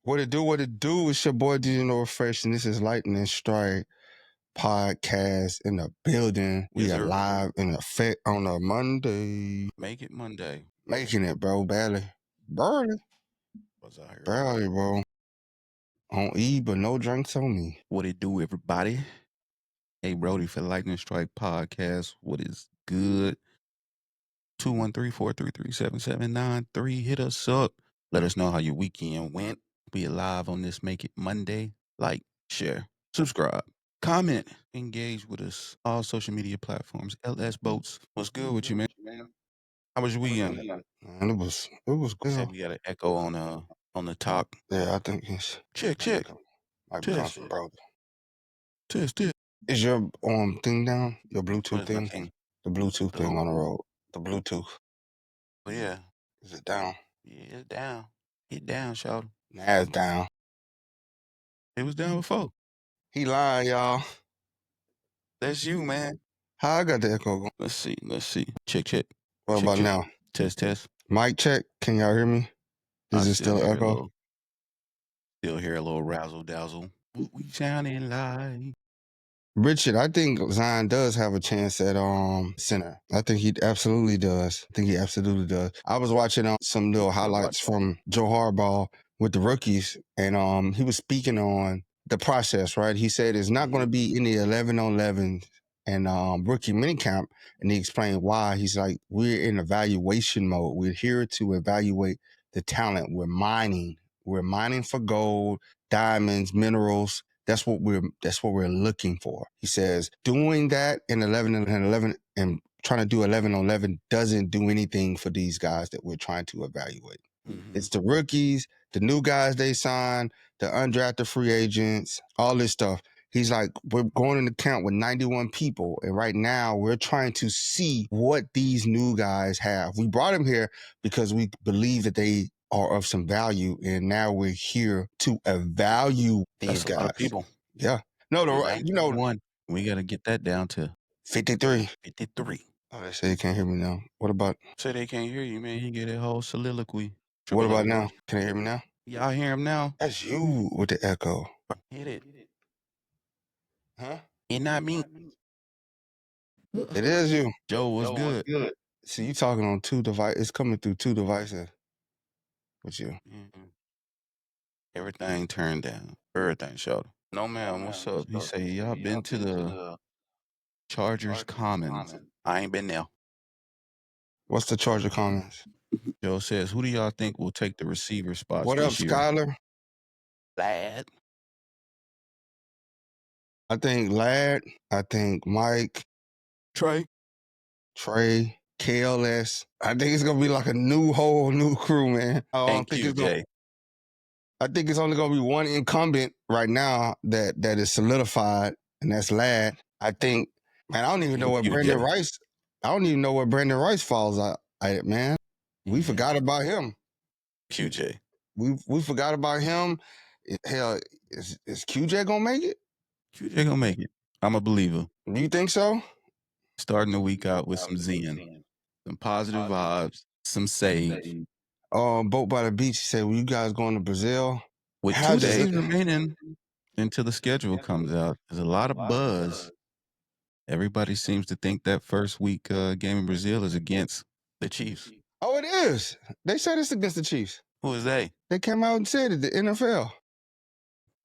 What it do? What it do? It's your boy DJ NovaFresh, and this is Lightning Strike podcast in the building. We are live in effect on a Monday. Make it Monday. Making it, bro. Barely. What's out here? Barely, bro. On E, but no drinks on me. What it do, everybody? Hey, Brodie for Lightning Strike podcast. What is good? 213-433-7793. Hit us up. Let us know how your weekend went. Be live on this Make It Monday. Like, share, subscribe, comment, engage with us. All social media platforms. LS Boats. What's good with you, man? How was your weekend? Man, it was good. Said we got an echo on the talk. Yeah, I think it's Check. might be coming from bro. Test. Is your thing down? Your Bluetooth What is my thing? The Bluetooth thing on the road. The Bluetooth. Oh, yeah. Is it down? Yeah, it's down. It down, shout. Nah, it's down. It was down before. He lying, y'all. That's you, man. How I got the echo going? Let's see. Check. What about now? Test. Mic check. Can y'all hear me? Is it still echo? Still hear a little razzle dazzle. What we sounding like? Richard, I think Zion does have a chance at center. I think he absolutely does. I was watching some little highlights from Joe Harbaugh with the rookies, and he was speaking on the process, right? He said it's not going to be any 11-on-11 and rookie minicamp, and he explained why. He's like, we're in evaluation mode. We're here to evaluate the talent. We're mining for gold, diamonds, minerals. That's what we're looking for. He says doing that in 11 and trying to do 11-on-11 doesn't do anything for these guys that we're trying to evaluate. Mm-hmm. It's the rookies, the new guys they sign, the undrafted free agents, all this stuff. He's like, we're going into camp with 91 people, and right now we're trying to see what these new guys have. We brought them here because we believe that they are of some value, and now we're here to evaluate these guys. A lot of people. Yeah. No, one. We got to get that down to 53. 53. Oh, they say you can't hear me now. What about? Say they can't hear you, man. He get a whole soliloquy. What about now? Can you hear me now? Yeah, I hear him now. That's you with the echo. Hit it. Huh? It not me. It is you. Joe, what's good? See, you talking on two devices. It's coming through two devices with you. Mm-hmm. Everything turned down. Everything showed. No, man, what's up? He say, y'all been to the Chargers Commons. I ain't been there. What's the Charger Commons? Joe says, who do y'all think will take the receiver spots What up, Skyler? Lad. I think Lad. I think Mike. Trey. KLS. I think it's gonna be like a whole new crew, man. I think it's only gonna be one incumbent right now that is solidified, and that's Lad. I think, man, I don't even know what Brandon Rice. I don't even know where Brandon Rice falls out, man. We forgot about him. QJ. We forgot about him. Hell, is QJ gonna make it? QJ gonna make it. I'm a believer. Do you think so? Starting the week out with some zen, some positive vibes, some sage. Boat by the beach said, well, you guys going to Brazil? With 2 days remaining until the schedule comes out, there's a lot of buzz. Everybody seems to think that first week game in Brazil is against the Chiefs. Oh, it is. They said it's against the Chiefs. Who is they? They came out and said it, the NFL.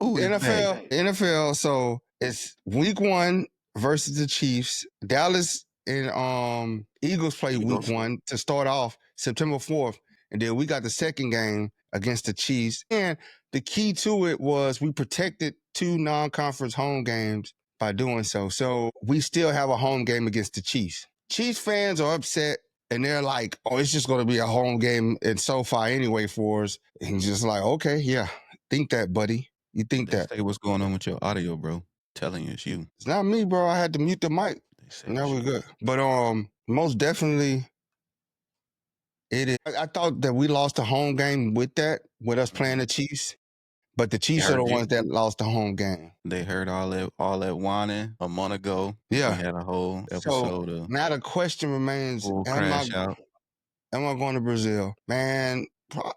Ooh, NFL. So it's week 1 versus the Chiefs. Dallas and Eagles play week 1 to start off September 4th. And then we got the second game against the Chiefs. And the key to it was we protected 2 non-conference home games by doing so. So we still have a home game against the Chiefs. Chiefs fans are upset, and they're like, oh, it's just going to be a home game in SoFi anyway for us. And just like, okay, yeah, think that, buddy. You think that. Say what's going on with your audio, bro. Telling you it's you. It's not me, bro. I had to mute the mic. Now we're good. But most definitely, it is. I thought that we lost the home game with us playing the Chiefs. But the Chiefs are the ones that lost the home game. They heard all that whining a month ago. Yeah. We had a whole episode of. Now the question remains, am I going to Brazil? Man,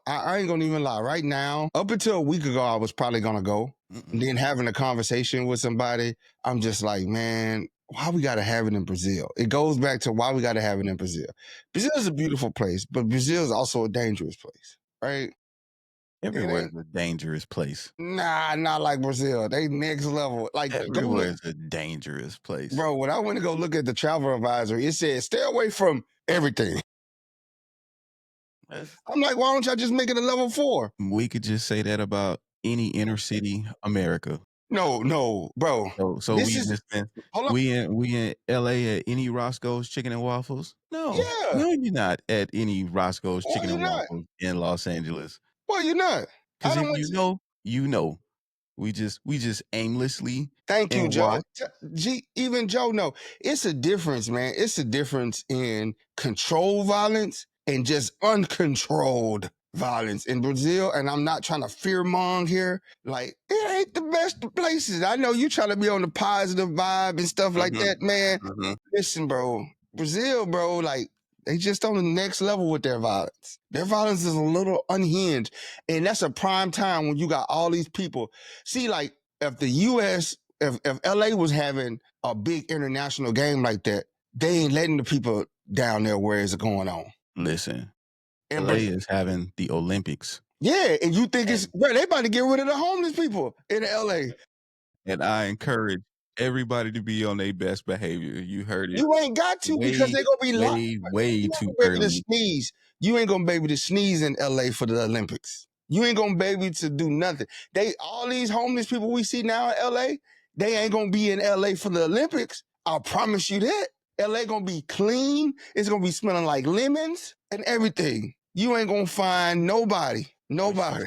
I ain't gonna even lie. Right now, up until a week ago, I was probably gonna go. And then having a conversation with somebody, I'm just like, man, why we gotta have it in Brazil? It goes back to why we gotta have it in Brazil. Brazil is a beautiful place, but Brazil is also a dangerous place, right? Everywhere is a dangerous place. Nah, not like Brazil. They next level. Like, go Everywhere look, is a dangerous place. bro. When I went to go look at the travel advisory, it said stay away from everything. I'm like, why don't y'all just make it a level 4? We could just say that about any inner city America. No, bro. So This we is just been hold on. we in LA at any Roscoe's Chicken and Waffles? No. Yeah. No, you're not at any Roscoe's Why Chicken you and not? Waffles in Los Angeles. Why you not? I Because don't if want you to. know, you know. We just aimlessly Thank you, and Joe. watch. Even Joe, no, it's a difference, man. It's a difference in control violence and just uncontrolled violence in Brazil. And I'm not trying to fear mong here. Like, it ain't the best of places. I know you trying to be on the positive vibe and stuff like Mhm, that, man. mhm. Listen, bro, Brazil, bro, like, they just on the next level with their violence. Their violence is a little unhinged. And that's a prime time when you got all these people. See, like, if the US, if LA was having a big international game like that, they ain't letting the people down there where it's going on. Listen, And LA is having the Olympics, yeah, and you think it's and bro, they about to get rid of the homeless people in LA. and I encourage everybody to be on their best behavior. You heard it You ain't got to because way, they gonna be locked. way, way You ain't too gonna be able to early. sneeze. You ain't gonna be able to sneeze in LA for the Olympics. You ain't gonna be able to do nothing. They all these homeless people we see now in LA, they ain't gonna be in LA for the Olympics. I'll promise you that. LA gonna be clean. It's gonna be smelling like lemons and everything. You ain't gonna find nobody. Nobody.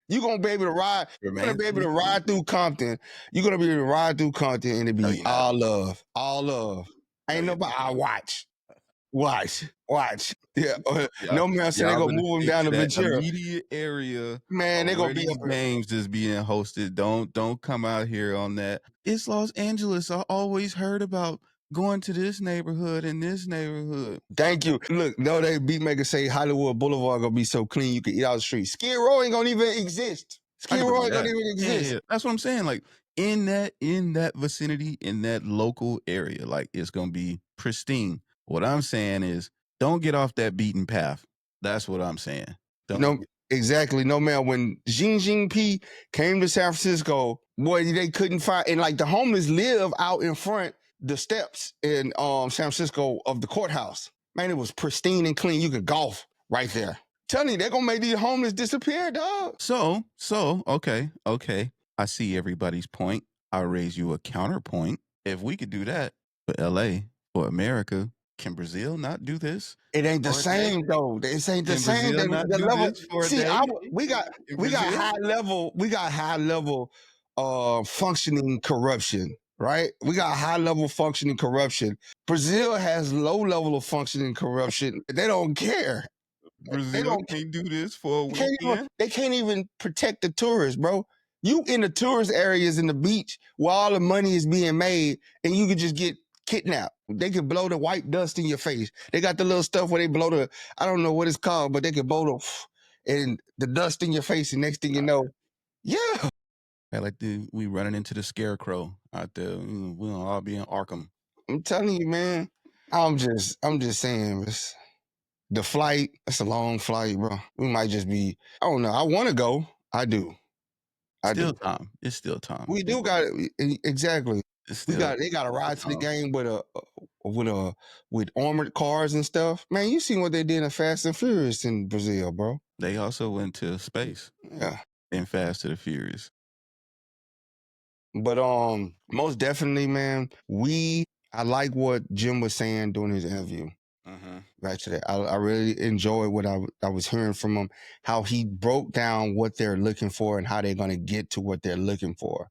You're gonna be able to ride. You're gonna be able to ride through Compton. You're gonna be able to ride through Compton and it No, be you're not. all love. All love. No, Ain't you're nobody. not. I watch. Yeah. Y'all, No man said they y'all gonna better move him stick down to to that Ventura. immediate area Man, of they gonna where be these up. games is being hosted. Don't come out here on that. It's Los Angeles. I always heard about going to this neighborhood and this neighborhood. Thank you. Look, no, they beatmakers say Hollywood Boulevard gonna be so clean you can eat out the street. Skid Row ain't gonna even exist. I Skid can Row believe ain't gonna that. even Yeah, exist. yeah. That's what I'm saying. Like in that vicinity, in that local area, like it's gonna be pristine. What I'm saying is, don't get off that beaten path. That's what I'm saying. Don't. No, exactly. No man. When Xi Jinping came to San Francisco, boy, they couldn't find and like the homeless live out in front the steps in San Francisco of the courthouse. Man, it was pristine and clean. You could golf right there. Telling you, they're gonna make these homeless disappear, dog. So, okay. I see everybody's point. I'll raise you a counterpoint. If we could do that for LA, for America, can Brazil not do this It ain't the for a day? same though. This ain't the Can same. Brazil not The do level. this for a See, day we got in we got Brazil? high level. We got high level functioning corruption. Right? We got high level functioning corruption. Brazil has low level of functioning corruption. They don't care. They Brazil don't can't do this for a weekend? they can't even protect the tourists, bro. You in the tourist areas in the beach where all the money is being made, and you could just get kidnapped. They could blow the white dust in your face. They got the little stuff where they blow the I don't know what it's called, but they could blow and the dust in your face, and next thing you know, yeah. We running into the scarecrow out there. We'll all be in Arkham. I'm telling you, man. I'm just saying, the flight. It's a long flight, bro. We might just be. I don't know. I want to go. I do. I Still do. time. It's still time. We do got it exactly. It's We still got they got to still ride to the time. game with armored cars and stuff. Man, you seen what they did in Fast and Furious in Brazil, bro? They also went to space Yeah, in Fast and the Furious. but most definitely, man. I like what Jim was saying during his interview. Mhm. Back to that, I really enjoyed what I was hearing from him. How he broke down what they're looking for and how they're going to get to what they're looking for.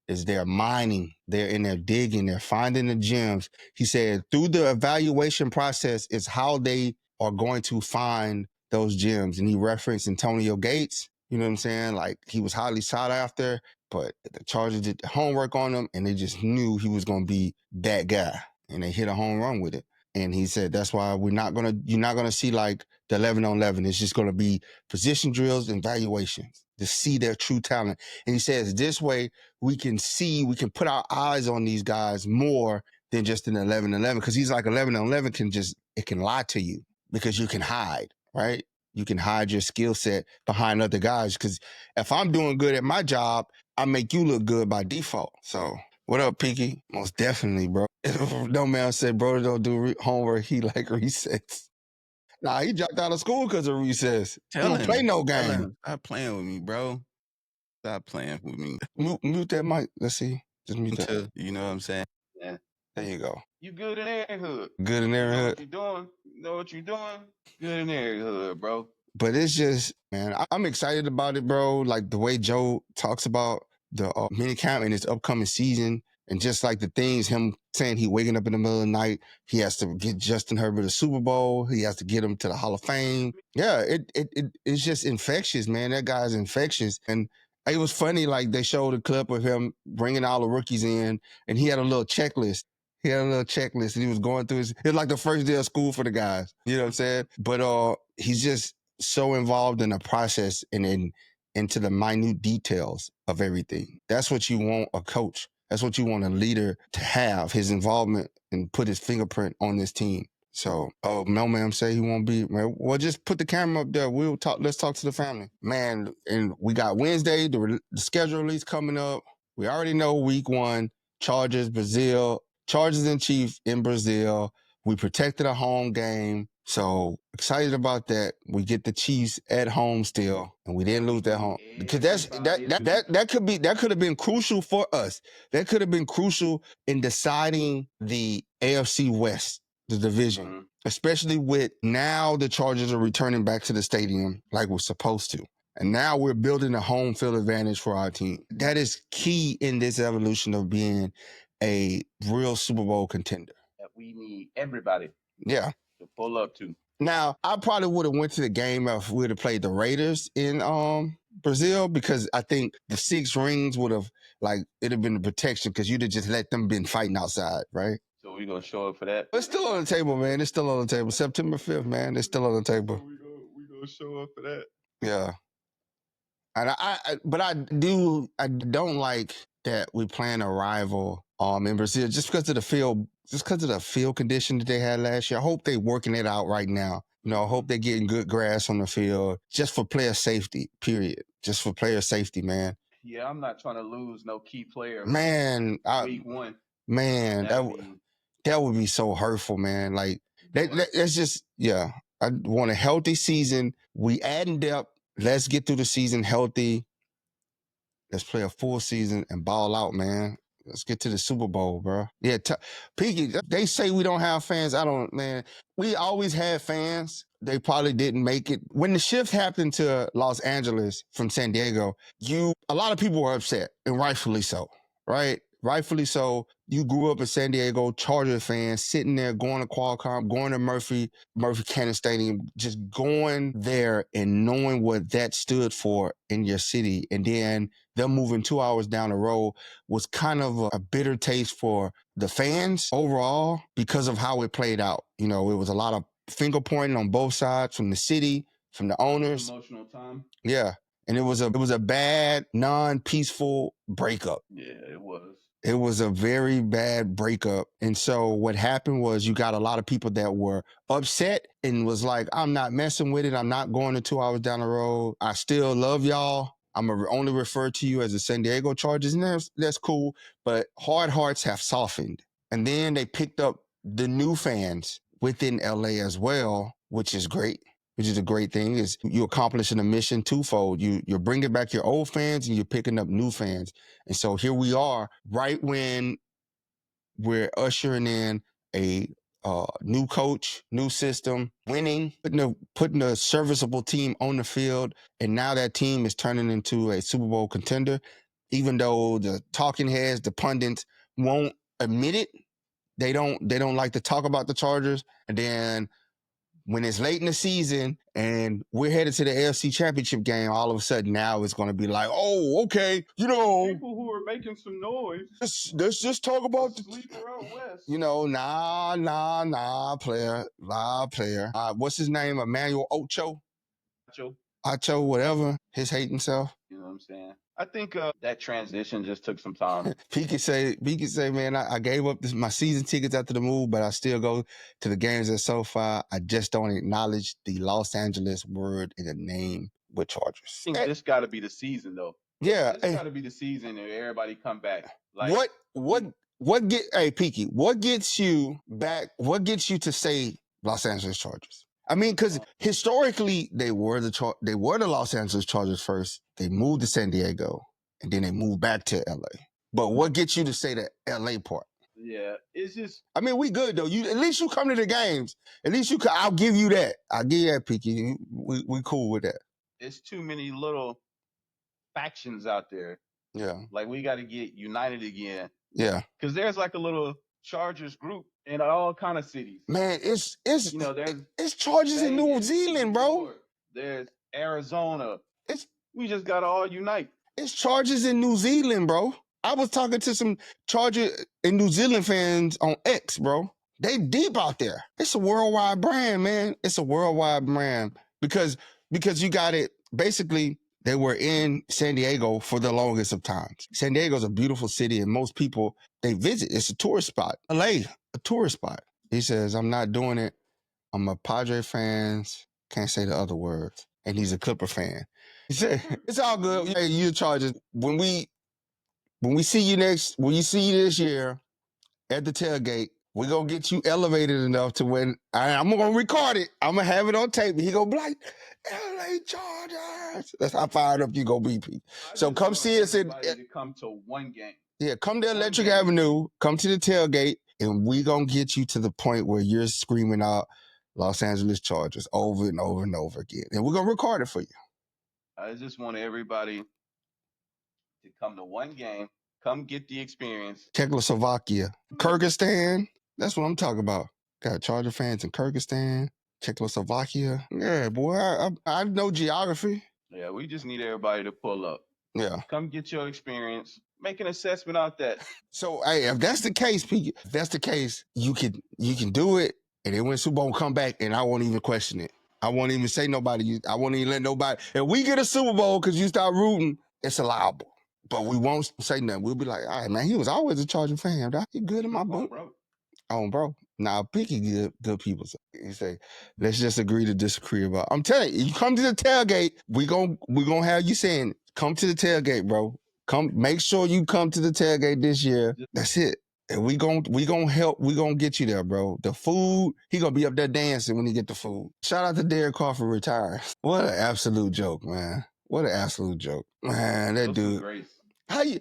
Is they're mining, they're in there digging, they're finding the gems. He said through the evaluation process is how they are going to find those gems. And he referenced Antonio Gates, you know what I'm saying? Like he was highly sought after, but the Chargers did the homework on him and they just knew he was going to be that guy. And they hit a home run with it. And he said, that's why you're not going to see like the 11 on 11. It's just going to be position drills and evaluations to see their true talent. And he says this way we can put our eyes on these guys more than just an 11 on 11, because he's like 11 on 11 can lie to you because you can hide, right? You can hide your skill set behind other guys, because if I'm doing good at my job, I make you look good by default. So what up, Pinky? Most definitely, bro. No man said, bro, don't do homework. He like recess. Nah, he dropped out of school because of recess. He don't play no game. Stop playing with me, bro. Stop playing with me. Mute that mic. Let's see. Just mute that. You know what I'm saying? Yeah. There you go. You good in every hood. Good in every hood. You know what you're doing? Good in every hood, bro. But it's just, man, I'm excited about it, bro. Like the way Joe talks about the mini camp and his upcoming season, and just like the things, him saying he waking up in the middle of the night, he has to get Justin Herbert a Super Bowl, he has to get him to the Hall of Fame. Yeah, it's just infectious, man. That guy's infectious. And it was funny, like they showed a clip of him bringing all the rookies in, and he had a little checklist. He had a little checklist, and he was going through it was like the first day of school for the guys. You know what I'm saying? But he's just so involved in the process and into the minute details of everything. That's what you want a coach. That's what you want a leader to have, his involvement and put his fingerprint on this team. So, Mailman say he won't be, man. Well, just put the camera up there. Let's talk to the family. Man, and we got Wednesday, the schedule release coming up. We already know week 1, Chargers and Chiefs in Brazil. We protected a home game. So excited about that. We get the Chiefs at home still, and we didn't lose that home, because that could have been crucial for us. That could have been crucial in deciding the AFC West, the division, especially with now the Chargers are returning back to the stadium like we're supposed to. And now we're building a home field advantage for our team. That is key in this evolution of being a real Super Bowl contender. That we need everybody. Yeah. To pull up to. Now, I probably would have went to the game if we would have played the Raiders in Brazil, because I think the 6 rings would have, it'd have been the protection, because you'd have just let them been fighting outside, right? So we're going to show up for that? It's still on the table, man. It's still on the table. September 5th, man. It's still on the table. We're going to show up for that. Yeah. And I don't like that we plan a rival in Brazil just because of the field condition that they had last year. I hope they're working it out right now. I hope they're getting good grass on the field just for player safety, period. Just for player safety, man. Yeah, I'm not trying to lose no key player. Man, week 1. Man, that would be so hurtful, man. Like that's just, yeah. I want a healthy season. We adding depth. Let's get through the season healthy. Let's play a full season and ball out, man. Let's get to the Super Bowl, bro. Yeah, Pinky, they say we don't have fans. Man. We always had fans. They probably didn't make it. When the shift happened to Los Angeles from San Diego, a lot of people were upset, and rightfully so, right? Rightfully so. You grew up in San Diego, Charger fan, sitting there, going to Qualcomm, going to Murphy Cannon Stadium, just going there and knowing what that stood for in your city. And then them moving 2 hours down the road was kind of a bitter taste for the fans overall because of how it played out. It was a lot of finger pointing on both sides, from the city, from the owners. Emotional time. Yeah. And it was a bad, non-peaceful breakup. Yeah, it was. It was a very bad breakup. And so what happened was you got a lot of people that were upset and was like, I'm not messing with it. I'm not going to 2 hours down the road. I still love y'all. I'm only refer to you as the San Diego Chargers, and that's cool. But hard hearts have softened. And then they picked up the new fans within LA as well, which is great. Which is a great thing, is you accomplishing a mission twofold. You're bringing back your old fans and you're picking up new fans. And so here we are, right when we're ushering in a new coach, new system, winning, putting a serviceable team on the field. And now that team is turning into a Super Bowl contender, even though the talking heads, the pundits won't admit it. They don't like to talk about the Chargers. And then when it's late in the season and we're headed to the AFC Championship game, all of a sudden now it's going to be like, oh, okay, People who are making some noise. let's just talk about the sleeper out west. nah, player. What's his name? Emmanuel Ocho, whatever. His hating self. You know what I'm saying? I think that transition just took some time. He could say, man, I gave up my season tickets after the move, but I still go to the games at SoFi. I just don't acknowledge the Los Angeles word in the name with Chargers. I think this got to be the season, though. Yeah, this got to be the season, and everybody come back. Like what get? Hey, Peaky, what gets you back? What gets you to say Los Angeles Chargers? I mean, because historically they were the Los Angeles Chargers first. They moved to San Diego, and then they moved back to LA. But what gets you to say the LA part? Yeah, it's just. I mean, we good though. At least you come to the games. At least you. I'll give you that. I'll give you that, Peaky. We cool with that. It's too many little factions out there. Yeah. Like we got to get united again. Yeah. Because there's like a little Chargers group in all kind of cities. Man, it's you know there's it's Chargers in New Zealand, bro. There's Arizona. We just gotta all unite. It's Chargers in New Zealand, bro. I was talking to some Charger and New Zealand fans on X, bro. They deep out there. It's a worldwide brand, man. It's a worldwide brand because you got it. Basically, they were in San Diego for the longest of times. San Diego's a beautiful city, and most people, they visit. It's a tourist spot. LA, a tourist spot. He says, I'm not doing it. I'm a Padre fan. Can't say the other words. And he's a Clipper fan. He said, it's all good. Hey, you Chargers. When you see you this year at the tailgate, we're going to get you elevated enough to when I'm going to record it. I'm going to have it on tape. And he going to be like, LA Chargers. That's how fired up you going to be, Pete. So come see us to come to one game. Yeah, come to Electric Avenue, come to the tailgate, and we going to get you to the point where you're screaming out Los Angeles Chargers over and over and over again. And we're going to record it for you. I just want everybody to come to one game, come get the experience. Czechoslovakia, Kyrgyzstan, that's what I'm talking about. Got Charger fans in Kyrgyzstan, Czechoslovakia. Yeah, boy, I know geography. Yeah, we just need everybody to pull up. Yeah. Come get your experience. Make an assessment out that. So, hey, if that's the case, Pete, if that's the case, you can do it, and then when Super Bowl come back, and I won't even question it. I won't even say nobody. I won't even let nobody. If we get a Super Bowl because you start rooting, it's allowable. But we won't say nothing. We'll be like, all right, man, he was always a Charger fan. He good in my book. Bro. Now, Picky good people. You say, let's just agree to disagree about. I'm telling you, you come to the tailgate, we gonna have you saying, come to the tailgate, bro. Come, make sure you come to the tailgate this year. That's it. And we gonna help. We gonna get you there, bro. The food, he gonna be up there dancing when he get the food. Shout out to Derek Carr for retiring. What an absolute joke, man. What an absolute joke, man. That dude. How you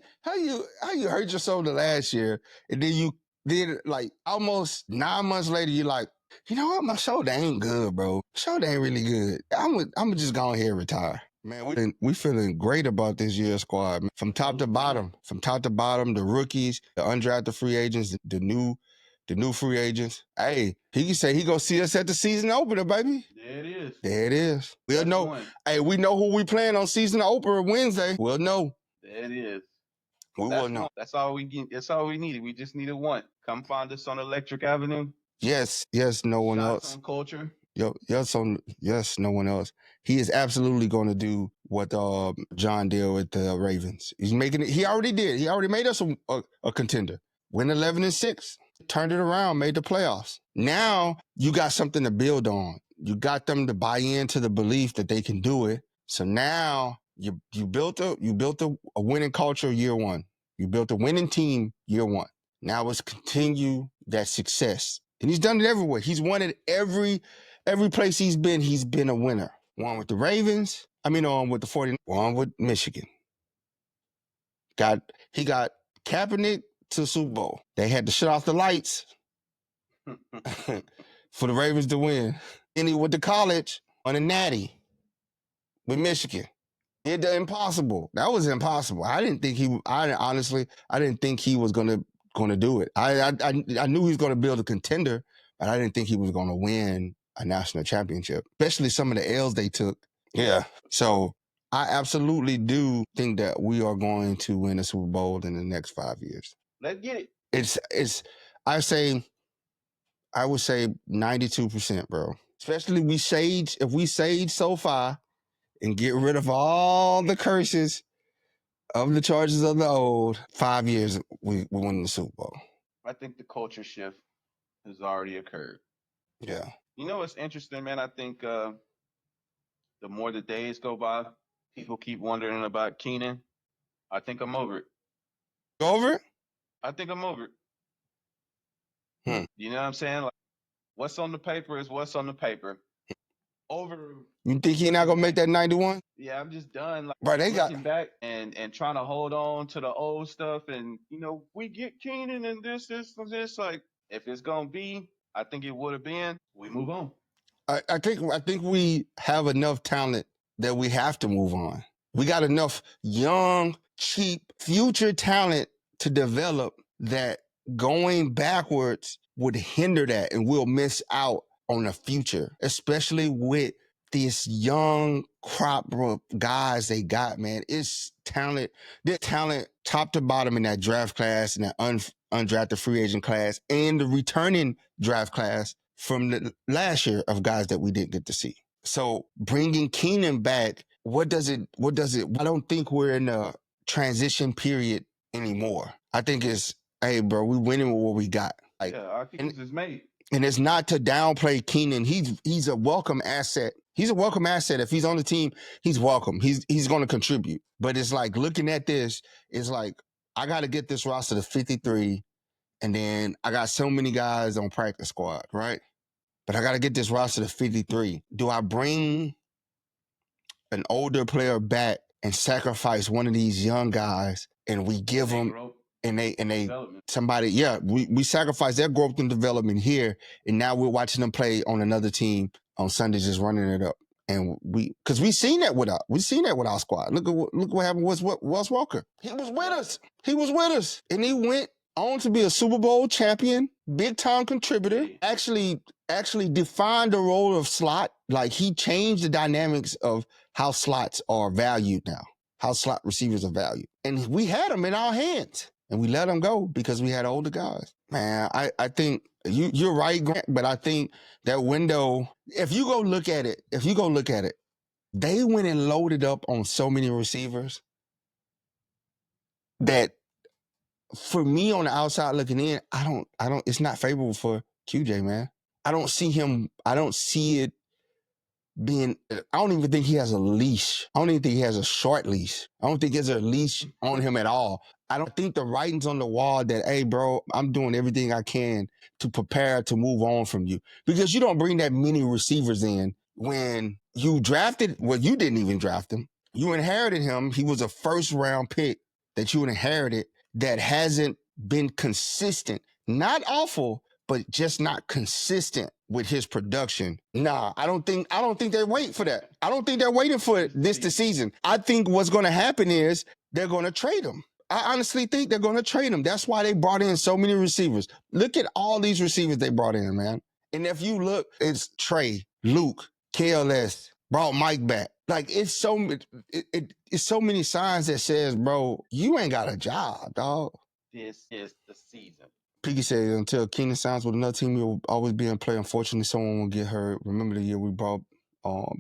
hurt yourself the last year, and then you did like almost 9 months later. You're like, you know what? My shoulder ain't good, bro. Shoulder ain't really good. I'm just go ahead and retire. Man, we feeling great about this year's squad, man. From top to bottom, the rookies, the undrafted free agents, the new free agents. Hey, he can say he gonna see us at the season opener, baby. There it is. We'll know. Hey, we know who we playing on season opener Wednesday. We'll know. There it is. We will know. That's all we get. That's all we needed. We just needed one. Come find us on Electric Avenue. Yes, no one else. On culture. Yes, no one else. He is absolutely going to do what John did with the Ravens. He's making it. He already did. He already made us a contender. Win 11-6, turned it around, made the playoffs. Now you got something to build on. You got them to buy into the belief that they can do it. So now you built a winning culture year one. You built a winning team year one. Now let's continue that success. And he's done it everywhere. He's won it every place he's been a winner. Won with the Ravens. With the 49ers. Won with Michigan. He got Kaepernick to the Super Bowl. They had to shut off the lights for the Ravens to win. And he went to college on a natty with Michigan. He did the impossible. That was impossible. I didn't think he was gonna do it. I knew he was gonna build a contender, but I didn't think he was gonna win a national championship, especially some of the L's they took. Yeah. So I absolutely do think that we are going to win a Super Bowl in the next 5 years. Let's get it. It's I would say 92%, bro. Especially if we sage SoFi and get rid of all the curses of the charges of the old, 5 years we win the Super Bowl. I think the culture shift has already occurred. Yeah. You know what's interesting, man? I think the more the days go by, people keep wondering about Keenan. I think I'm over it. Over it? I think I'm over it. Hmm. You know what I'm saying? Like, what's on the paper is what's on the paper. Over. You think he's not gonna make that 91? Yeah, I'm just done. Like, bro, they looking back and trying to hold on to the old stuff, and we get Keenan and this. Like, if it's gonna be, I think it would have been. We move on. I think we have enough talent that we have to move on. We got enough young, cheap, future talent to develop that going backwards would hinder that, and we'll miss out on the future, especially with this young crop of guys they got, man. It's talent. There's talent top to bottom in that draft class and that undrafted free agent class and the returning draft class from the last year of guys that we didn't get to see. So bringing Keenan back, what does it, I don't think we're in a transition period anymore. I think it's, hey, bro, we winning with what we got. Like, yeah, our piece is made. And it's not to downplay Keenan. He's a welcome asset. He's a welcome asset. If he's on the team, he's welcome. He's going to contribute. But it's like looking at this, it's like, I got to get this roster to 53, and then I got so many guys on practice squad, right? But I got to get this roster to 53. Do I bring an older player back and sacrifice one of these young guys, and we give them, and they somebody, yeah, we sacrifice their growth and development here, and now we're watching them play on another team on Sundays, just running it up. And because we seen that with our squad. Look what happened with Wes Walker. He was with us, and he went on to be a Super Bowl champion, big time contributor. Actually defined the role of slot. Like, he changed the dynamics of how slots are valued now, how slot receivers are valued. And we had them in our hands, and we let them go because we had older guys. Man, I think you're right, Grant, but I think that window, if you go look at it, they went and loaded up on so many receivers that, for me on the outside looking in, I don't, it's not favorable for QJ, man. I don't see it being, I don't even think he has a leash. I don't even think he has a short leash. I don't think there's a leash on him at all. I don't think the writing's on the wall that, hey, bro, I'm doing everything I can to prepare to move on from you. Because you don't bring that many receivers in when you drafted, well, you didn't even draft him. You inherited him. He was a first-round pick that you inherited that hasn't been consistent. Not awful, but just not consistent with his production. Nah, I don't think they wait for that. I don't think they're waiting for this season. I think what's going to happen is they're going to trade him. I honestly think they're going to trade him. That's why they brought in so many receivers. Look at all these receivers they brought in, man. And if you look, it's Trey, Luke, KLS, brought Mike back. Like, it's so many signs that says, bro, you ain't got a job, dog. This is the season. Piggy said, until Keenan signs with another team, he will always be in play. Unfortunately, someone will get hurt. Remember the year we brought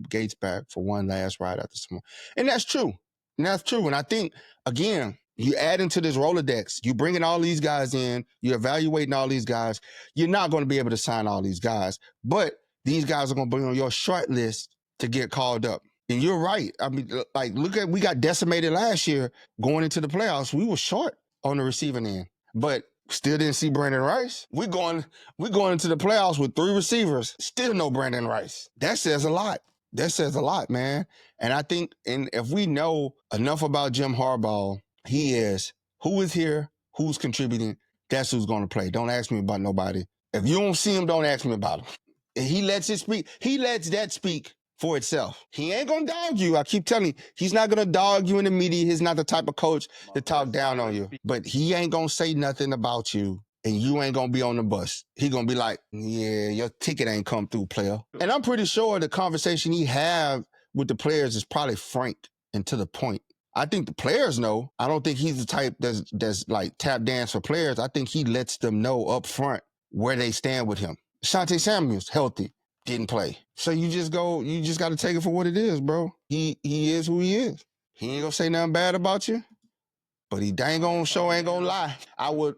Gates back for one last ride after someone. And that's true. And I think, again, you add into this Rolodex, you bringing all these guys in, you're evaluating all these guys. You're not going to be able to sign all these guys, but these guys are going to be on your short list to get called up. And you're right. I mean, like, we got decimated last year going into the playoffs. We were short on the receiving end, but still didn't see Brandon Rice. We're going into the playoffs with 3 receivers. Still no Brandon Rice. That says a lot, man. And I think, and if we know enough about Jim Harbaugh, he is who is here, who's contributing, that's who's going to play. Don't ask me about nobody. If you don't see him, don't ask me about him. And he lets it speak. He lets that speak for itself. He ain't going to dog you. I keep telling you, he's not going to dog you in the media. He's not the type of coach to talk down on you. But he ain't going to say nothing about you and you ain't gonna be on the bus. He gonna be like, yeah, your ticket ain't come through, player. And I'm pretty sure the conversation he have with the players is probably frank and to the point. I think the players know. I don't think he's the type that's like tap dance for players. I think he lets them know up front where they stand with him. Asante Samuel's healthy, didn't play. So you just got to take it for what it is, bro. He is who he is. He ain't gonna say nothing bad about you, but he dang on show ain't gonna lie. I would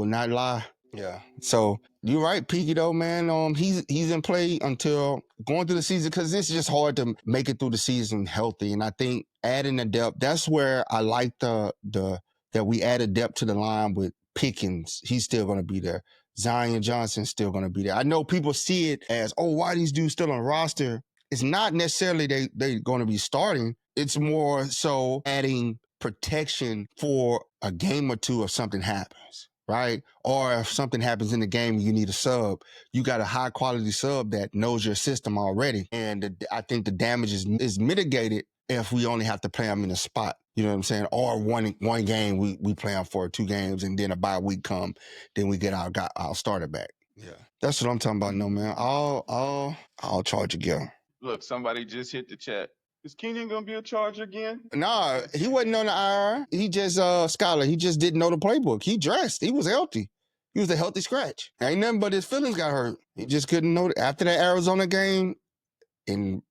not lie. Yeah. So you're right, Peaky though, man. He's in play until going through the season because it's just hard to make it through the season healthy. And I think adding the depth, that's where I like the that we added depth to the line with Pickens. He's still gonna be there. Zion Johnson's still gonna be there. I know people see it as, oh, why these dudes still on the roster? It's not necessarily they gonna be starting. It's more so adding protection for a game or two if something happens, right? Or if something happens in the game, you need a sub. You got a high quality sub that knows your system already. And I think the damage is mitigated if we only have to play them in a spot. You know what I'm saying? Or one game we play them for 2 games and then a bye week come, then we get our starter back. Yeah. That's what I'm talking about, no man. I'll charge again. Look, somebody just hit the chat. Is Keenan gonna be a Charger again? Nah, he wasn't on the IR. He just scholar. He just didn't know the playbook. He dressed. He was healthy. He was a healthy scratch. Ain't nothing but his feelings got hurt. He just couldn't know. After that Arizona game, and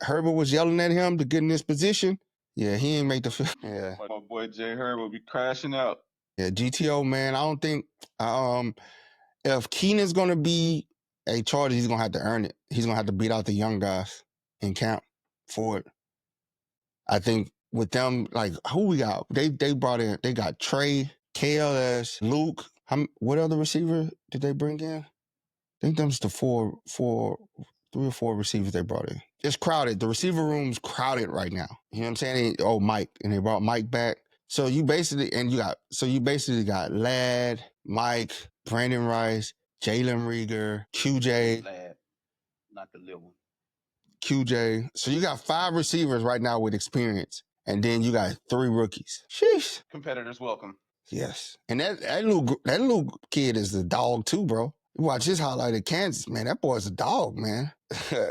Herbert was yelling at him to get in this position. Yeah, he ain't make the. Yeah, my boy Jay Herbert will be crashing out. Yeah, GTO man. I don't think if Keenan's gonna be a Charger, he's gonna have to earn it. He's gonna have to beat out the young guys in camp for it. I think with them, like, who we got? They brought in, they got Trey, KLS, Luke. What other receiver did they bring in? I think them's the 3 or 4 receivers they brought in. It's crowded. The receiver room's crowded right now. You know what I'm saying? Mike. And they brought Mike back. So you basically got Ladd, Mike, Brandon Rice, Jalen Rieger, QJ. Ladd, not the little one. QJ. So you got 5 receivers right now with experience. And then you got 3 rookies. Sheesh. Competitors welcome. Yes. And that little kid is the dog too, bro. You watch his highlight at Kansas, man. That boy's a dog, man.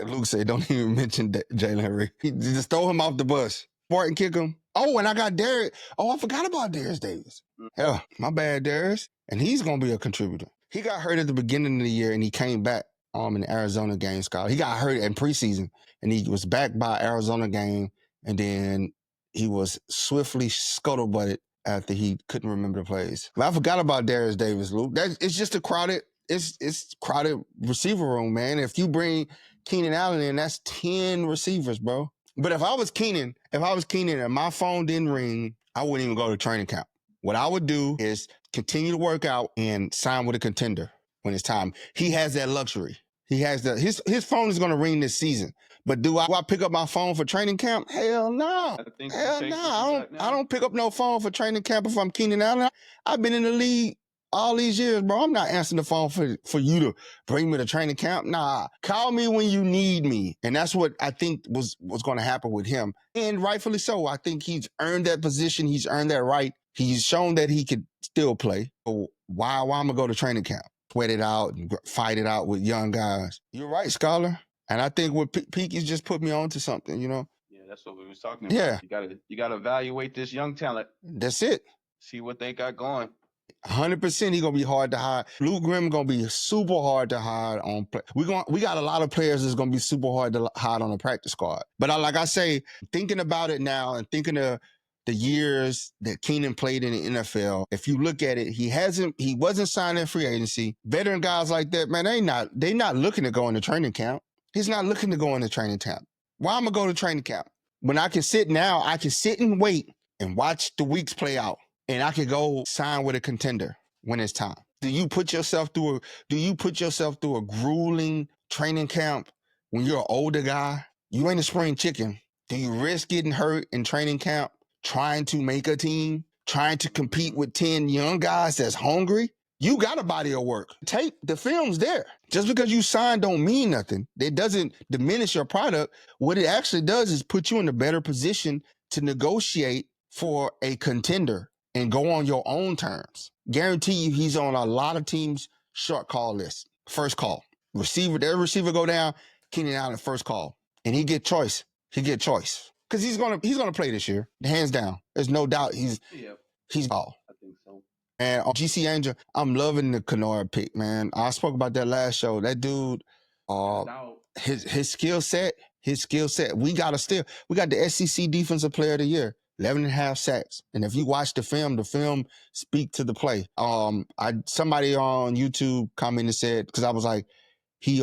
Luke said, don't even mention Jalen Reed. He just throw him off the bus. Spartan kick him. Oh, and I got Darius. Oh, I forgot about Darius Davis. Hell, my bad, Darius. And he's going to be a contributor. He got hurt at the beginning of the year, and he came back in the Arizona game, Scott. He got hurt in preseason, and he was back by Arizona game, and then he was swiftly scuttlebutted after he couldn't remember the plays. But I forgot about Darius Davis, Luke. It's just a crowded receiver room, man. If you bring Keenan Allen in, that's 10 receivers, bro. But if I was Keenan and my phone didn't ring, I wouldn't even go to training camp. What I would do is continue to work out and sign with a contender when it's time. He has that luxury. He has his phone is going to ring this season. But do I pick up my phone for training camp? Hell no. Hell no. I don't pick up no phone for training camp if I'm Keenan Allen. I've been in the league all these years, bro. I'm not answering the phone for you to bring me to training camp. Nah, call me when you need me. And that's what I think was going to happen with him. And rightfully so. I think he's earned that position. He's earned that right. He's shown that he could still play. So why am I going to go to training camp? Sweat it out and fight it out with young guys. You're right, Scholar. And I think what Peaky's just put me on to something, you know? Yeah, that's what we was talking about. Yeah. You gotta evaluate this young talent. That's it. See what they got going. 100% he gonna be hard to hide. Luke Grimm gonna be super hard to hide on. We got a lot of players that's gonna be super hard to hide on the practice squad. But like I say, thinking about it now and thinking of the years that Keenan played in the NFL, if you look at it, he wasn't signed in free agency. Veteran guys like that, man, they not looking to go into training camp. He's not looking to go into training camp. Why am I going to training camp? When I can sit and wait and watch the weeks play out, and I can go sign with a contender when it's time. Do you put yourself through a grueling training camp when you're an older guy? You ain't a spring chicken. Do you risk getting hurt in training camp, trying to make a team, trying to compete with 10 young guys that's hungry? You got a body of work. The film's there. Just because you signed don't mean nothing. It doesn't diminish your product. What it actually does is put you in a better position to negotiate for a contender and go on your own terms. Guarantee you he's on a lot of teams' short call list. First call. Their receiver go down, Keenan Allen first call. And he get choice. Because he's gonna play this year, hands down. There's no doubt he's ball. I think so. And GC Angel, I'm loving the Kennard pick, man. I spoke about that last show. That dude, his skill set, we got the SEC Defensive Player of the Year, 11 and a half sacks. And if you watch the film speak to the play. Somebody on YouTube commented, said, because I was like, he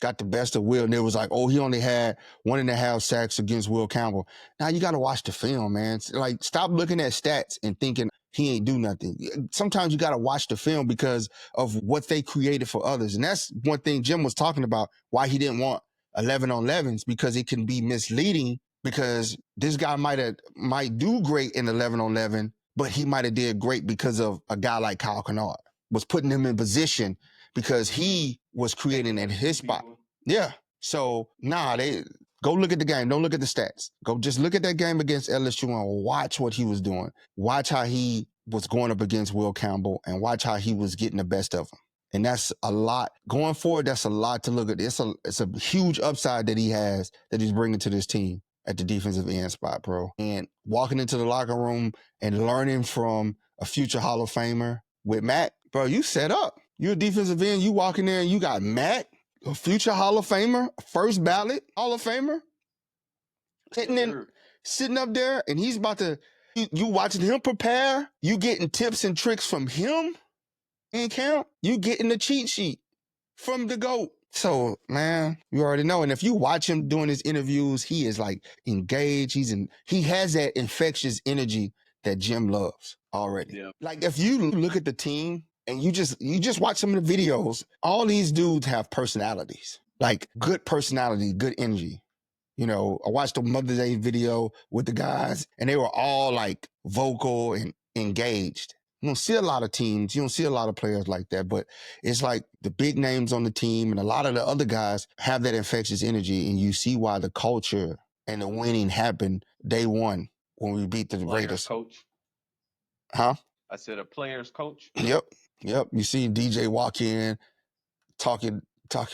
got the best of Will, and it was like, oh, he only had 1.5 sacks against Will Campbell. Now you got to watch the film, man. Like, stop looking at stats and thinking he ain't do nothing. Sometimes you got to watch the film because of what they created for others. And that's one thing Jim was talking about, why he didn't want 11 on 11s, because it can be misleading, because this guy might do great in 11 on 11, but he might have did great because of a guy like Kyle Kennard was putting him in position because he was creating at his spot. Yeah. So, they go look at the game. Don't look at the stats. Go just look at that game against LSU and watch what he was doing. Watch how he was going up against Will Campbell and watch how he was getting the best of him. And that's a lot. Going forward, that's a lot to look at. It's a huge upside that he has, that he's bringing to this team at the defensive end spot, bro. And walking into the locker room and learning from a future Hall of Famer with Matt, bro, you set up. You're a defensive end. You walk in there and you got Matt, a future Hall of Famer, first ballot Hall of Famer, sitting up there, and he's about to, you watching him prepare, you getting tips and tricks from him in camp, you getting the cheat sheet from the GOAT. So, man, you already know. And if you watch him doing his interviews, he is like engaged. He has that infectious energy that Jim loves already. Yeah. Like, if you look at the team and you just watch some of the videos, all these dudes have personalities, like good personality, good energy. You know, I watched the Mother's Day video with the guys, and they were all like vocal and engaged. You don't see a lot of teams, you don't see a lot of players like that, but it's like the big names on the team and a lot of the other guys have that infectious energy, and you see why the culture and the winning happened day one when we beat the Raiders. Coach. Huh? I said a player's coach. Yep. You see DJ walk in, talking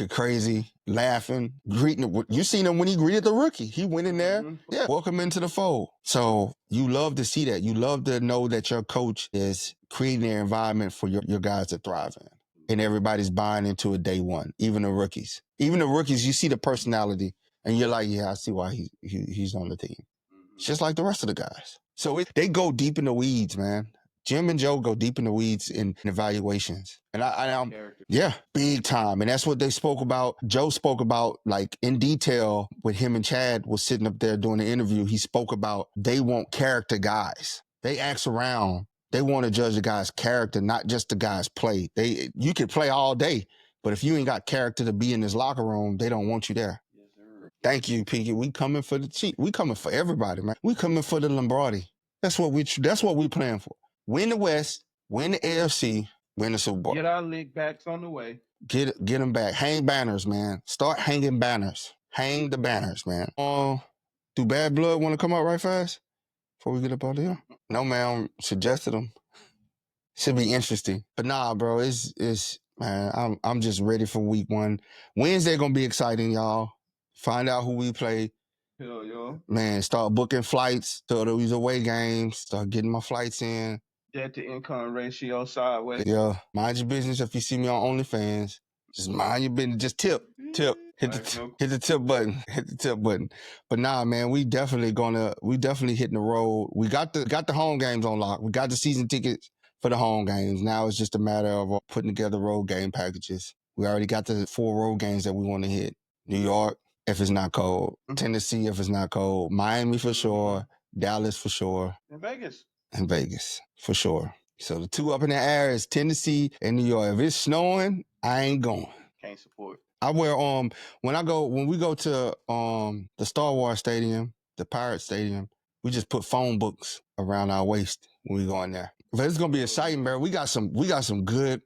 crazy, laughing, greeting. You seen him when he greeted the rookie. He went in there, welcome into the fold. So you love to see that. You love to know that your coach is creating an environment for your guys to thrive in. And everybody's buying into it day one, even the rookies. Even the rookies, you see the personality, and you're like, yeah, I see why he's on the team. It's just like the rest of the guys. So they go deep in the weeds, man. Jim and Joe go deep in the weeds in evaluations. And I'm big time. And that's what they spoke about. Joe spoke about, like, in detail when him and Chad was sitting up there doing the interview. He spoke about they want character guys. They ask around. They want to judge the guy's character, not just the guy's play. You can play all day, but if you ain't got character to be in this locker room, they don't want you there. Yes, sir. Thank you, Piggy. We coming for the cheat. We coming for everybody, man. We coming for the Lombardi. That's what we playing for. Win the West, win the AFC, win the Super Bowl. Get our league backs on the way. Get them back. Hang banners, man. Start hanging banners. Hang the banners, man. Do Bad Blood want to come out right fast before we get up out of here? No, man. Suggested them. Should be interesting. But nah, bro, it's man, I'm just ready for week one. Wednesday gonna be exciting, y'all. Find out who we play. Hell, yo. Man, start booking flights to these away games. Start getting my flights in. Debt to income ratio sideways. Yeah. Mind your business. If you see me on OnlyFans, just mind your business. Just tip. Hit the tip button. Hit the tip button. But nah, man, we definitely hitting the road. We got the home games on lock. We got the season tickets for the home games. Now it's just a matter of putting together road game packages. We already got the 4 road games that we want to hit. New York, if it's not cold. Tennessee, if it's not cold. Miami for sure. Dallas for sure. And Vegas for sure. So the 2 up in the air is Tennessee and New York. If it's snowing, I ain't going. Can't support. I wear when we go to the Star Wars Stadium, the Pirate Stadium, we just put phone books around our waist when we go in there. But it's gonna be exciting, man. We got some good.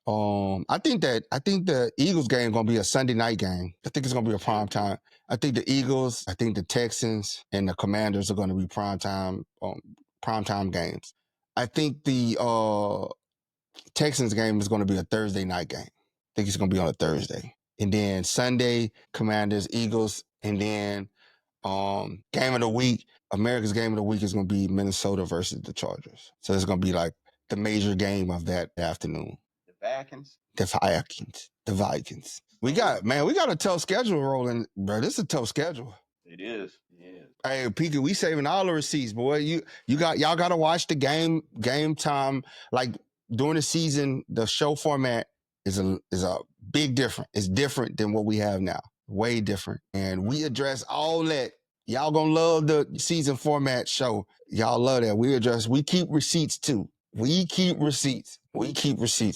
I think the Eagles game gonna be a Sunday night game. I think it's gonna be a prime time. I think the Eagles, I think the Texans and the Commanders are gonna be prime time games. I think the Texans game is going to be a Thursday night game. I think it's going to be on a Thursday. And then Sunday, Commanders, Eagles, and then game of the week, America's game of the week is going to be Minnesota versus the Chargers. So it's going to be like the major game of that afternoon. The Vikings. The Vikings. We got a tough schedule rolling, bro. This is a tough schedule. It is. Yeah. Hey, Pika, we saving all the receipts, boy. Y'all got to watch the game time. Like during the season, the show format is a big difference. It's different than what we have now. Way different. And we address all that. Y'all gonna love the season format show. Y'all love that. We keep receipts too. We keep receipts,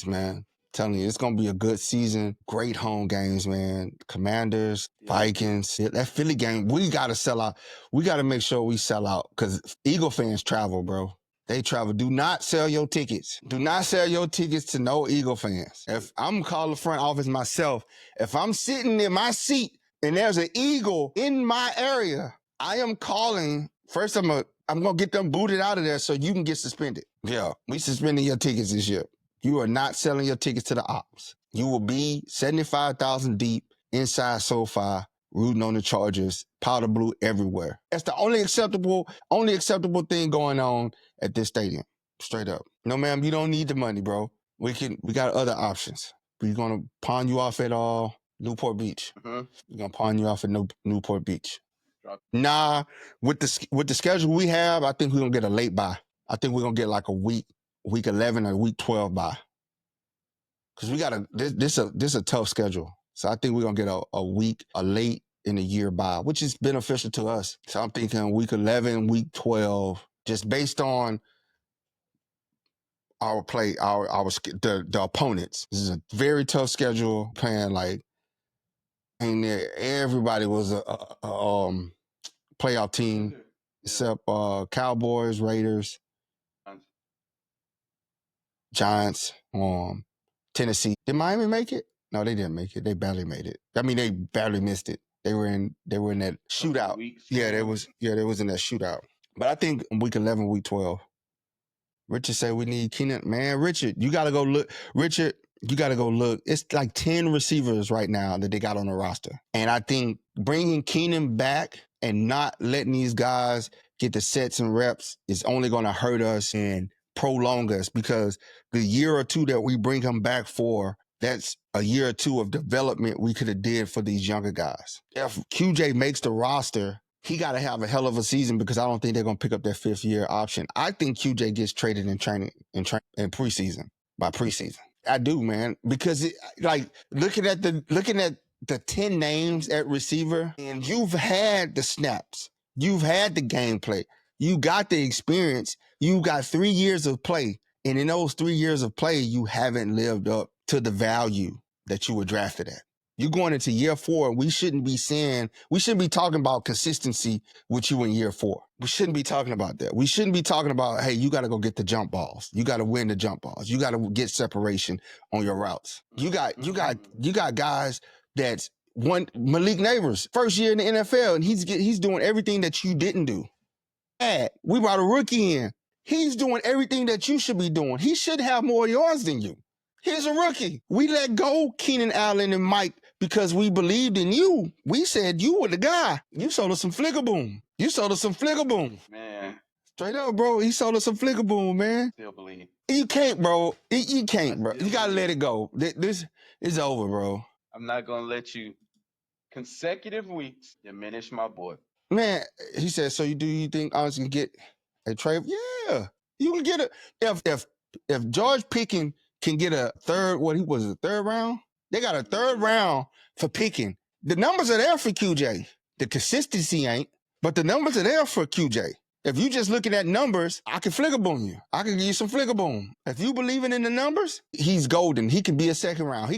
man. Telling you, it's going to be a good season. Great home games, man. Commanders, Vikings. That Philly game, we got to sell out. We got to make sure we sell out because Eagle fans travel, bro. They travel. Do not sell your tickets. Do not sell your tickets to no Eagle fans. If I'm calling the front office myself, if I'm sitting in my seat and there's an Eagle in my area, I am calling. First, I'm going to get them booted out of there so you can get suspended. Yeah, we suspending your tickets this year. You are not selling your tickets to the ops. You will be 75,000 deep inside SoFi, rooting on the Chargers, powder blue everywhere. That's the only acceptable thing going on at this stadium. Straight up. No, ma'am, you don't need the money, bro. We got other options. We're gonna pawn you off at Newport Beach. We're gonna pawn you off at Newport Beach. Nah, with the schedule we have, I think we're gonna get a late buy. I think we're gonna get like a week 11 or week 12 by. Because we got this a tough schedule. So I think we're going to get a late in the year by, which is beneficial to us. So I'm thinking week 11, week 12, just based on our play, the opponents. This is a very tough schedule, playing like, and everybody was a playoff team, except Cowboys, Raiders, Giants, Tennessee. Did Miami make it? No, they didn't make it. They barely made it. I mean, they barely missed it. They were in that shootout. They was in that shootout. But I think week 11, week 12. Richard said we need Keenan. Man, Richard, you got to go look. Richard, you got to go look. It's like 10 receivers right now that they got on the roster. And I think bringing Keenan back and not letting these guys get the sets and reps is only going to hurt us and prolong us, because the year or two that we bring him back for, that's a year or two of development we could have did for these younger guys. If QJ makes the roster, he got to have a hell of a season, because I don't think they're going to pick up that 5th-year option. I think QJ gets traded in training in preseason, by preseason. I do, man, because looking at the 10 names at receiver, and you've had the snaps, you've had the gameplay, you got the experience, you got 3 years of play. And in those 3 years of play, you haven't lived up to the value that you were drafted at. You're going into year 4. We shouldn't be talking about consistency with you in year 4. We shouldn't be talking about that. We shouldn't be talking about, hey, you got to go get the jump balls. You got to win the jump balls. You got to get separation on your routes. You got guys that's Malik Neighbors, first year in the NFL, and he's doing everything that you didn't do. We brought a rookie in. He's doing everything that you should be doing. He should have more yards than you. He's a rookie. We let go Keenan Allen and Mike because we believed in you. We said you were the guy. You sold us some flickaboom. Man. Straight up, bro. He sold us some flickaboom, man. Still believe. You can't, bro. You can't, bro. You got to let it go. This is over, bro. I'm not going to let you consecutive weeks diminish my boy. Man, he said, so you think I was going to get a trade? Yeah. You can get if George Pickens can get a third round? They got a third round for Pickens. The numbers are there for QJ. The consistency ain't, but the numbers are there for QJ. If you just looking at numbers, I can flickaboom you. I can give you some flickaboom. If you believing in the numbers, he's golden. He can be a second round.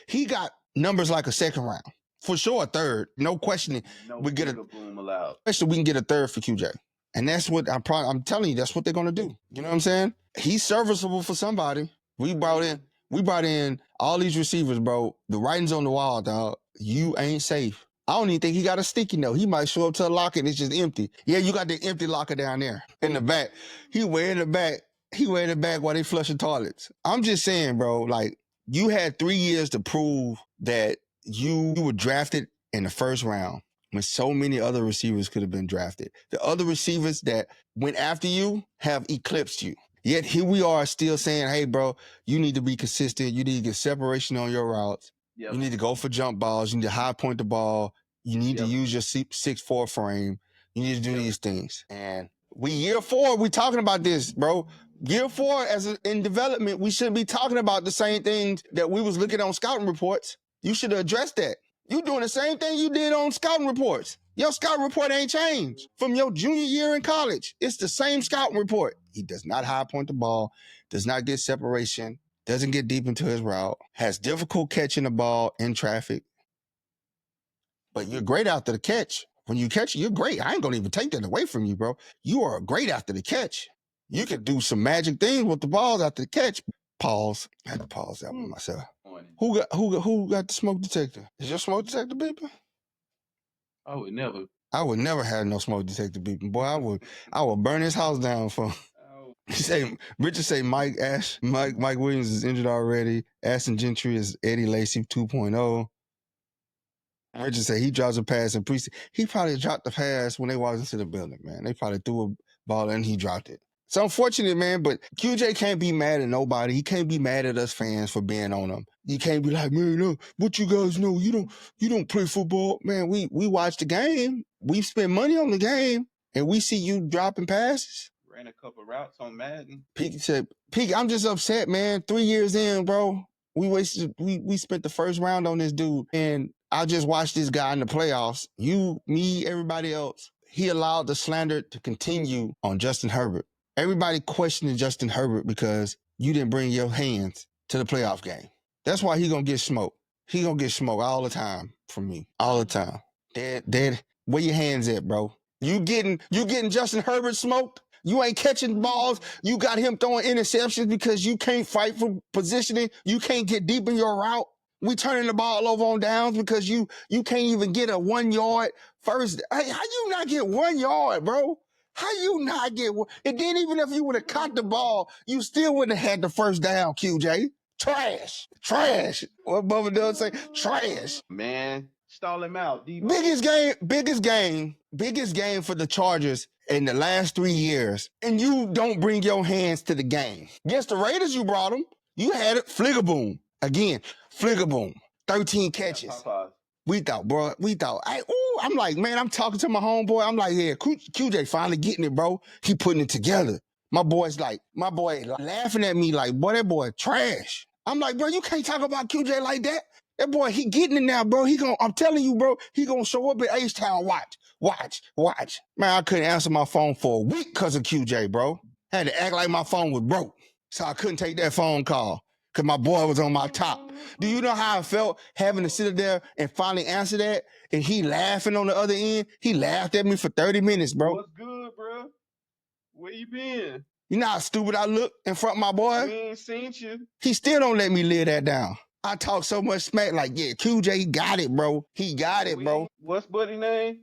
He got numbers like a second round. For sure, a third. No questioning. We get a boom allowed. Especially we can get a third for QJ. And that's what I'm telling you, that's what they're gonna do. You know what I'm saying? He's serviceable for somebody. We brought in all these receivers, bro. The writing's on the wall, dog. You ain't safe. I don't even think he got a sticky note. He might show up to a locker and it's just empty. Yeah, you got the empty locker down there in the back. He way in the back. He wearing it back while they flushing toilets. I'm just saying, bro, like, you had 3 years to prove that you were drafted in the first round when so many other receivers could have been drafted. The other receivers that went after you have eclipsed you. Yet here we are still saying, hey, bro, you need to be consistent. You need to get separation on your routes. Yep. You need to go for jump balls. You need to high point the ball. You need to use your 6'4" frame. You need to do these things. And year 4, we talking about this, bro. Year 4, in development, we should be talking about the same things that we was looking on scouting reports. You should have addressed that. You doing the same thing you did on scouting reports. Your scouting report ain't changed from your junior year in college. It's the same scouting report. He does not high point the ball, does not get separation, doesn't get deep into his route, has difficult catching the ball in traffic. But you're great after the catch. When you catch it, you're great. I ain't gonna even take that away from you, bro. You are great after the catch. You can do some magic things with the balls after the catch. Pause. I had to pause that one myself. Who got the smoke detector? Is your smoke detector beeping? I would never. I would never have no smoke detector beeping. Boy, I would burn his house down for. Richard say Mike Williams is injured already. Ashton Gentry is Eddie Lacy 2.0. Richard say he drops a pass in preseason. He probably dropped the pass when they walked into the building, man. They probably threw a ball and he dropped it. It's unfortunate, man, but QJ can't be mad at nobody. He can't be mad at us fans for being on him. You can't be like, man, no, what you guys know? You don't play football. Man, we watch the game. We spend money on the game, and we see you dropping passes. Ran a couple routes on Madden. Peak said, I'm just upset, man. 3 years in, bro. We spent the first round on this dude, and I just watched this guy in the playoffs. You, me, everybody else. He allowed the slander to continue on Justin Herbert. Everybody questioning Justin Herbert because you didn't bring your hands to the playoff game. That's why he gonna get smoked. He gonna get smoked all the time from me. All the time. Dead. Where your hands at, bro? You getting Justin Herbert smoked? You ain't catching balls. You got him throwing interceptions because you can't fight for positioning. You can't get deep in your route. We turning the ball over on downs because you can't even get a 1 yard first. Hey, how you not get 1 yard, bro? How you not get one? And then even if you would have caught the ball, you still wouldn't have had the first down, QJ. Trash. What Bubba does say, trash. Man, stall him out. Biggest game for the Chargers in the last 3 years. And you don't bring your hands to the game. Against the Raiders, you brought them. You had it. Fligaboom. Again, Fligaboom. 13 catches. Yeah, We thought. I'm like, man, I'm talking to my homeboy. I'm like, yeah, QJ finally getting it, bro. He putting it together. My boy laughing at me like, boy, that boy trash. I'm like, bro, you can't talk about QJ like that. That boy, he getting it now, bro. I'm telling you, bro, he gonna show up at H-Town. Watch. Man, I couldn't answer my phone for a week because of QJ, bro. Had to act like my phone was broke. So I couldn't take that phone call because my boy was on my top. Do you know how I felt having to sit there and finally answer that? And he laughing on the other end? He laughed at me for 30 minutes, bro. What's good, bro? Where you been? You know how stupid I look in front of my boy? We ain't seen you. He still don't let me live that down. I talk so much smack like, yeah, QJ got it, bro. He got it, bro. What's buddy name?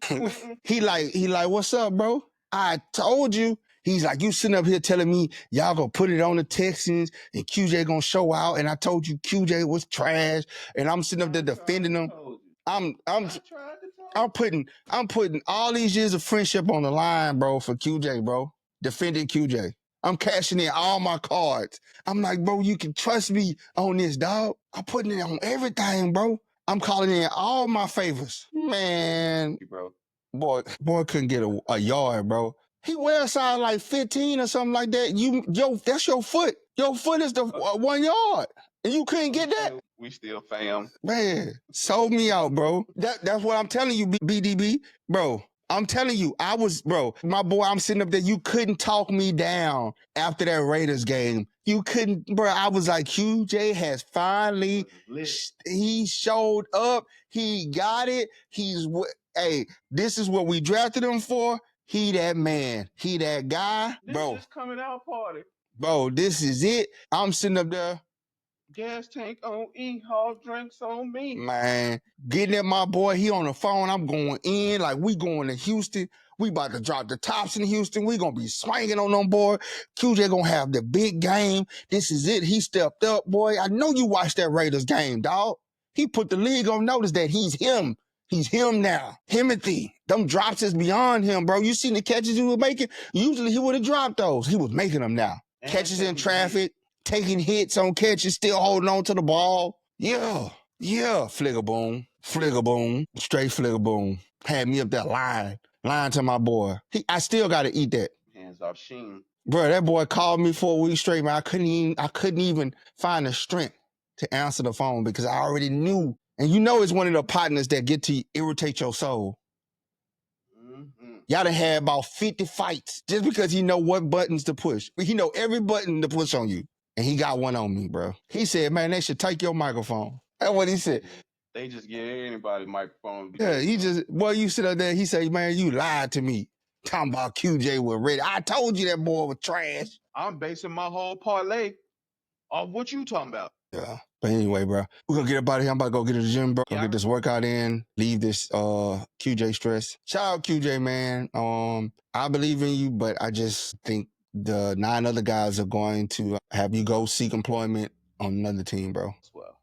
He like, what's up, bro? I told you. He's like, you sitting up here telling me y'all gonna put it on the Texans and QJ gonna show out, and I told you QJ was trash, and I'm sitting up there defending him. I'm putting all these years of friendship on the line, bro, for QJ, bro. Defending QJ. I'm cashing in all my cards. I'm like, bro, you can trust me on this, dog. I'm putting it on everything, bro. I'm calling in all my favors. Man, boy couldn't get a yard, bro. He wears size like 15 or something like that. That's your foot. Your foot is the 1 yard. And you couldn't get that? We still fam. Man, sold me out, bro. That's what I'm telling you, BDB. Bro, I'm telling you, my boy, I'm sitting up there. You couldn't talk me down after that Raiders game. You couldn't, bro. I was like, QJ has finally, he showed up. He got it. Hey, this is what we drafted him for. He that man. He that guy. Bro. This is coming out party. Bro, this is it. I'm sitting up there. Gas tank on E, hall drinks on me. Man, getting at my boy, he on the phone. I'm going in, like we going to Houston. We about to drop the tops in Houston. We gonna be swinging on them, boy. QJ gonna have the big game. This is it. He stepped up, boy. I know you watched that Raiders game, dog. He put the league on notice that he's him. He's him now. Himothy. Them drops is beyond him, bro. You seen the catches he was making? Usually he would have dropped those. He was making them now. And catches in traffic, taking hits on catches, still holding on to the ball. Yeah. Fligger boom. Straight fligger boom. Had me up there lying to my boy. I still got to eat that. Hands off Sheen. Bro, that boy called me for a week straight, man. I couldn't even find the strength to answer the phone because I already knew. And you know it's one of the partners that get to irritate your soul. Mm-hmm. Y'all done had about 50 fights just because he know what buttons to push. He know every button to push on you. And he got one on me, bro. He said, man, they should take your microphone. That's what he said. They just give anybody microphone. Yeah, you sit up there, he said, man, you lied to me. Talking about QJ was ready. I told you that boy was trash. I'm basing my whole parlay off what you talking about. Yeah. But anyway, bro, we're gonna get up out of here. I'm about to go get to the gym, bro. Go get this workout in, leave this QJ stress. Shout out QJ, man. I believe in you, but I just think the 9 other guys are going to have you go seek employment on another team, bro. Well,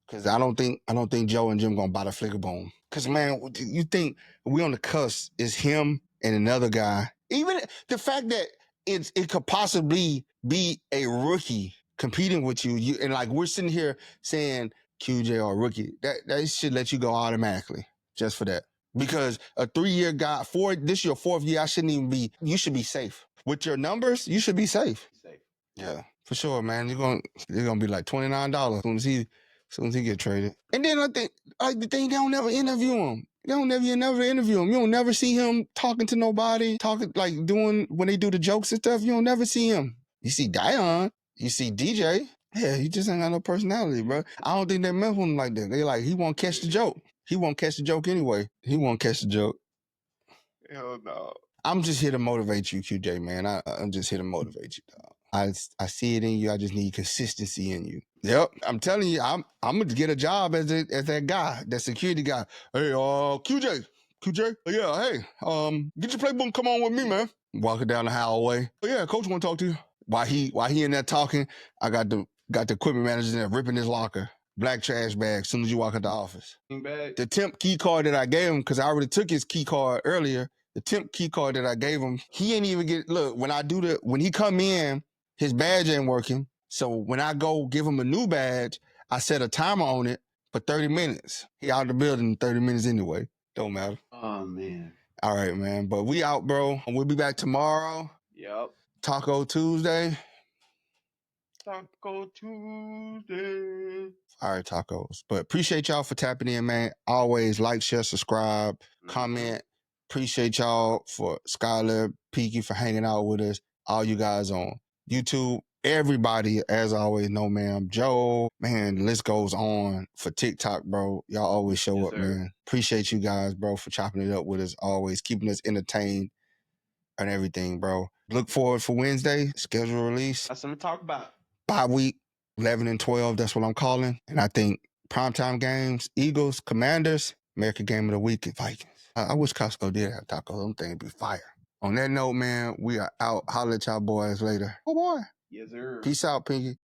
because I don't think Joe and Jim gonna buy the flicker bone. Because man, you think we on the cusp is him and another guy. Even the fact that it could possibly be a rookie competing with you, and like we're sitting here saying QJ or rookie, that should let you go automatically just for that. Because a 3-year guy, this your 4th year, I shouldn't even be. You should be safe with your numbers. You should be safe. Yeah, for sure, man. They're gonna be like $29 as soon as he get traded. And then I think they don't never interview him. They don't never interview him. You don't never see him talking to nobody, doing when they do the jokes and stuff. You don't never see him. You see Dion, you see DJ. Yeah, he just ain't got no personality, bro. I don't think they met him like that. They like, he won't catch the joke. He won't catch the joke anyway. He won't catch the joke. Hell no. I'm just here to motivate you, QJ, man. I'm just here to motivate you, dog. I see it in you. I just need consistency in you. Yep, I'm telling you, I'm gonna get a job as that guy, that security guy. Hey, QJ, yeah, hey, get your playbook, come on with me, man. Walking down the hallway. Oh, yeah, coach want to talk to you. While he in there talking, I got the equipment manager in there ripping his locker. Black trash bag as soon as you walk out the office. The temp key card that I gave him, because I already took his key card earlier, the temp key card that I gave him, he ain't even get, look, when he come in, his badge ain't working. So when I go give him a new badge, I set a timer on it for 30 minutes. He out of the building in 30 minutes anyway. Don't matter. Oh, man. All right, man. But we out, bro. We'll be back tomorrow. Yep. Taco Tuesday. Taco Tuesday. All right, tacos. But appreciate y'all for tapping in, man. Always like, share, subscribe, comment. Appreciate y'all for Skylar, Peaky for hanging out with us. All you guys on YouTube. Everybody, as always, No Ma'am, Joe, man, the list goes on for TikTok, bro. Y'all always show up, sir. Man. Appreciate you guys, bro, for chopping it up with us, always keeping us entertained and everything, bro. Look forward for Wednesday, schedule release. That's something to talk about. Bye week, 11 and 12, that's what I'm calling. And I think primetime games, Eagles, Commanders, American Game of the Week, and Vikings. I wish Costco did have tacos. Them things be fire. On that note, man, we are out. Holla at y'all boys later. Oh, boy. Yes, sir. Peace out, Pinky.